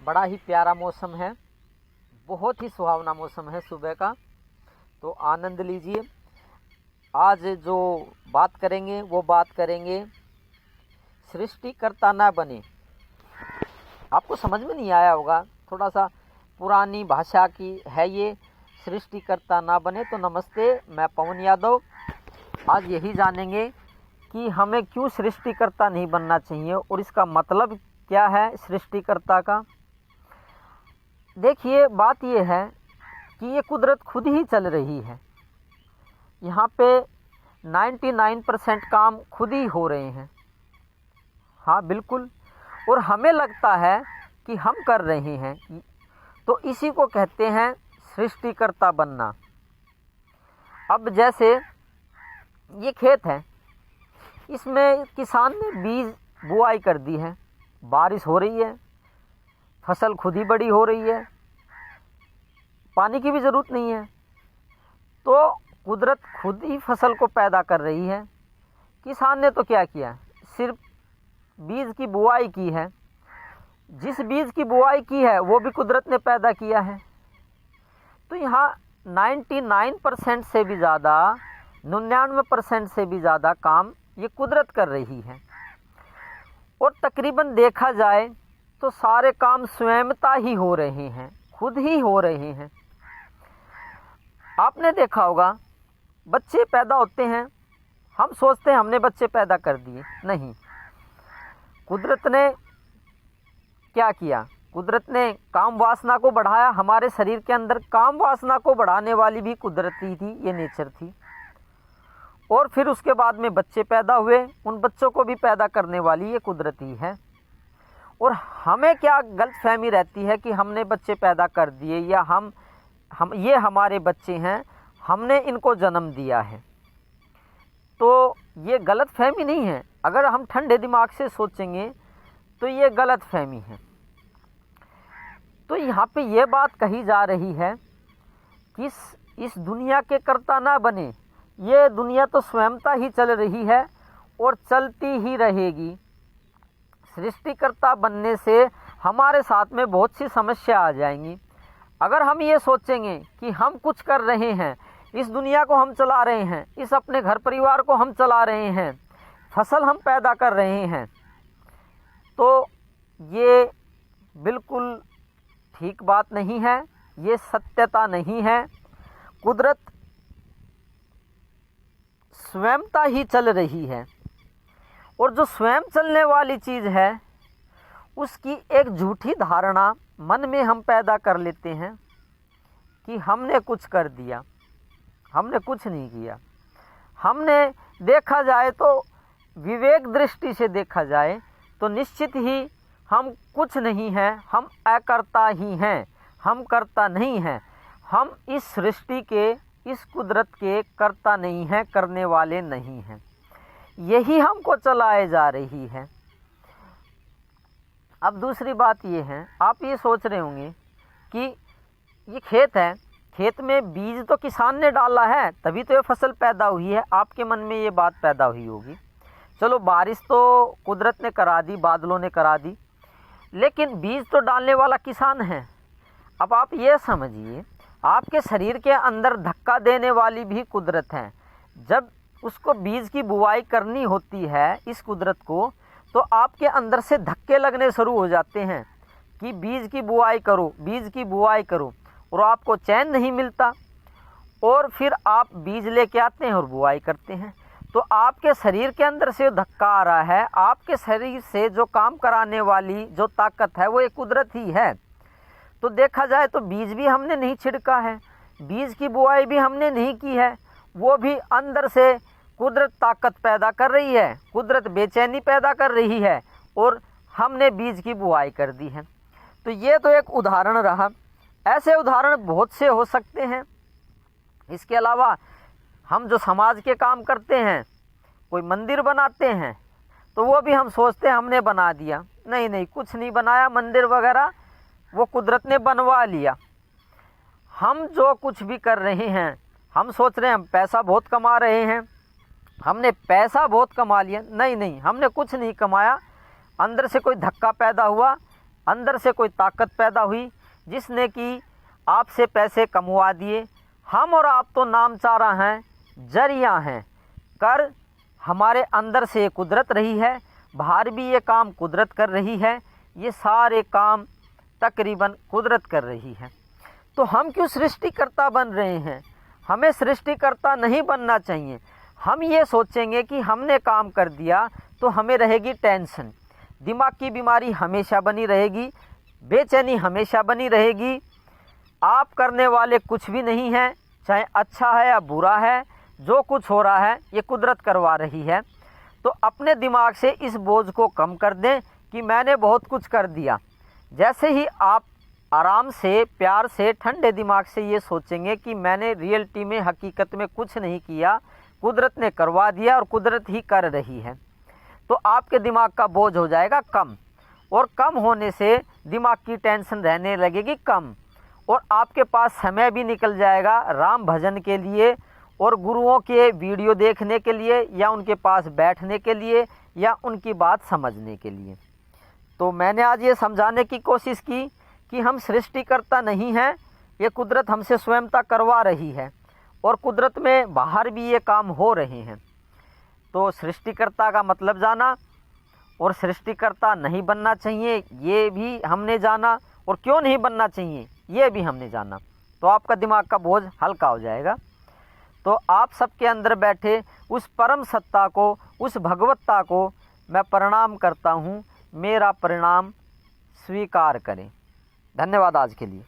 बड़ा ही प्यारा मौसम है, बहुत ही सुहावना मौसम है सुबह का, तो आनंद लीजिए। आज जो बात करेंगे वो बात करेंगे सृष्टिकर्ता ना बने। आपको समझ में नहीं आया होगा, थोड़ा सा पुरानी भाषा की है ये, सृष्टिकर्ता ना बने। तो नमस्ते, मैं पवन यादव। आज यही जानेंगे कि हमें क्यों सृष्टिकर्ता नहीं बनना चाहिए और इसका मतलब क्या है सृष्टिकर्ता का। देखिए, बात ये है कि ये कुदरत खुद ही चल रही है। यहाँ पे 99% काम खुद ही हो रहे हैं। हाँ बिल्कुल, और हमें लगता है कि हम कर रहे हैं, तो इसी को कहते हैं सृष्टिकर्ता बनना। अब जैसे ये खेत है, इसमें किसान ने बीज बुआई कर दी है, बारिश हो रही है, फसल खुद ही बड़ी हो रही है, पानी की भी ज़रूरत नहीं है, तो कुदरत खुद ही फसल को पैदा कर रही है। किसान ने तो क्या किया, सिर्फ बीज की बुआई की है। जिस बीज की बुआई की है वो भी कुदरत ने पैदा किया है। तो यहाँ 99% से भी ज़्यादा, 99% से भी ज़्यादा काम ये कुदरत कर रही है। और तकरीबन देखा जाए तो सारे काम स्वयंता ही हो रहे हैं, खुद ही हो रहे हैं। आपने देखा होगा, बच्चे पैदा होते हैं, हम सोचते हैं हमने बच्चे पैदा कर दिए, नहीं, कुदरत ने क्या किया, कुदरत ने काम वासना को बढ़ाया। हमारे शरीर के अंदर काम वासना को बढ़ाने वाली भी कुदरती थी, ये नेचर थी। और फिर उसके बाद में बच्चे पैदा हुए, उन बच्चों को भी पैदा करने वाली ये कुदरती है। और हमें क्या गलतफहमी रहती है कि हमने बच्चे पैदा कर दिए या हम ये हमारे बच्चे हैं, हमने इनको जन्म दिया है। तो ये गलतफहमी नहीं है। अगर हम ठंडे दिमाग से सोचेंगे तो ये गलतफहमी है। तो यहाँ पे ये बात कही जा रही है कि इस दुनिया के कर्ता ना बने। ये दुनिया तो स्वयंता ही चल रही है और चलती ही रहेगी। सृष्टिकर्ता बनने से हमारे साथ में बहुत सी समस्या आ जाएंगी। अगर हम ये सोचेंगे कि हम कुछ कर रहे हैं, इस दुनिया को हम चला रहे हैं, इस अपने घर परिवार को हम चला रहे हैं, फसल हम पैदा कर रहे हैं, तो ये बिल्कुल ठीक बात नहीं है, ये सत्यता नहीं है। कुदरत स्वयंता ही चल रही है, और जो स्वयं चलने वाली चीज़ है उसकी एक झूठी धारणा मन में हम पैदा कर लेते हैं कि हमने कुछ कर दिया। हमने कुछ नहीं किया। हमने देखा जाए तो, विवेक दृष्टि से देखा जाए तो निश्चित ही हम कुछ नहीं हैं, हम अकर्ता ही हैं, हम कर्ता नहीं हैं। हम इस सृष्टि के, इस कुदरत के कर्ता नहीं हैं, करने वाले नहीं हैं। यही हमको चलाए जा रही है। अब दूसरी बात ये है, आप ये सोच रहे होंगे कि ये खेत है, खेत में बीज तो किसान ने डाला है तभी तो ये फसल पैदा हुई है। आपके मन में ये बात पैदा हुई होगी। चलो, बारिश तो कुदरत ने करा दी, बादलों ने करा दी, लेकिन बीज तो डालने वाला किसान है। अब आप ये समझिए, आपके शरीर के अंदर धक्का देने वाली भी कुदरत है। जब उसको बीज की बुआई करनी होती है इस कुदरत को, तो आपके अंदर से धक्के लगने शुरू हो जाते हैं कि बीज की बुआई करो, बीज की बुआई करो, और आपको चैन नहीं मिलता। और फिर आप बीज लेके आते हैं और बुआई करते हैं। तो आपके शरीर के अंदर से धक्का आ रहा है, आपके शरीर से जो काम कराने वाली जो ताकत है वो एक कुदरत ही है। तो देखा जाए तो बीज भी हमने नहीं छिड़का है, बीज की बुआई भी हमने नहीं की है, वो भी अंदर से कुदरत ताकत पैदा कर रही है, कुदरत बेचैनी पैदा कर रही है, और हमने बीज की बुआई कर दी है। तो ये तो एक उदाहरण रहा। ऐसे उदाहरण बहुत से हो सकते हैं। इसके अलावा हम जो समाज के काम करते हैं, कोई मंदिर बनाते हैं, तो वो भी हम सोचते हैं हमने बना दिया। नहीं नहीं, कुछ नहीं बनाया, मंदिर वगैरह वो कुदरत ने बनवा लिया। हम जो कुछ भी कर रहे हैं, हम सोच रहे हैं हम पैसा बहुत कमा रहे हैं, हमने पैसा बहुत कमा लिया। नहीं नहीं, हमने कुछ नहीं कमाया, अंदर से कोई धक्का पैदा हुआ अंदर से कोई ताकत पैदा हुई जिसने कि आपसे पैसे कमवा दिए। हम और आप तो नामचारा हैं, जरिया हैं, कर हमारे अंदर से ये कुदरत रही है, बाहर भी ये काम कुदरत कर रही है, ये सारे काम तकरीबन कुदरत कर रही है। तो हम क्यों सृष्टिकर्ता बन रहे हैं? हमें सृष्टिकर्ता नहीं बनना चाहिए। हम ये सोचेंगे कि हमने काम कर दिया तो हमें रहेगी टेंशन, दिमाग की बीमारी हमेशा बनी रहेगी, बेचैनी हमेशा बनी रहेगी। आप करने वाले कुछ भी नहीं हैं, चाहे अच्छा है या बुरा है, जो कुछ हो रहा है ये कुदरत करवा रही है। तो अपने दिमाग से इस बोझ को कम कर दें कि मैंने बहुत कुछ कर दिया। जैसे ही आप आराम से, प्यार से, ठंडे दिमाग से ये सोचेंगे कि मैंने रियलिटी में, हकीकत में कुछ नहीं किया, कुदरत ने करवा दिया और कुदरत ही कर रही है, तो आपके दिमाग का बोझ हो जाएगा कम। और कम होने से दिमाग की टेंशन रहने लगेगी कम, और आपके पास समय भी निकल जाएगा राम भजन के लिए और गुरुओं के वीडियो देखने के लिए, या उनके पास बैठने के लिए, या उनकी बात समझने के लिए। तो मैंने आज ये समझाने की कोशिश की कि हम सृष्टिकर्ता नहीं हैं, ये कुदरत हमसे स्वयंता करवा रही है, और कुदरत में बाहर भी ये काम हो रहे हैं। तो सृष्टिकर्ता का मतलब जाना, और सृष्टिकर्ता नहीं बनना चाहिए ये भी हमने जाना, और क्यों नहीं बनना चाहिए ये भी हमने जाना। तो आपका दिमाग का बोझ हल्का हो जाएगा। तो आप सबके अंदर बैठे उस परम सत्ता को, उस भगवत्ता को मैं प्रणाम करता हूँ। मेरा परिणाम स्वीकार करें। धन्यवाद आज के लिए।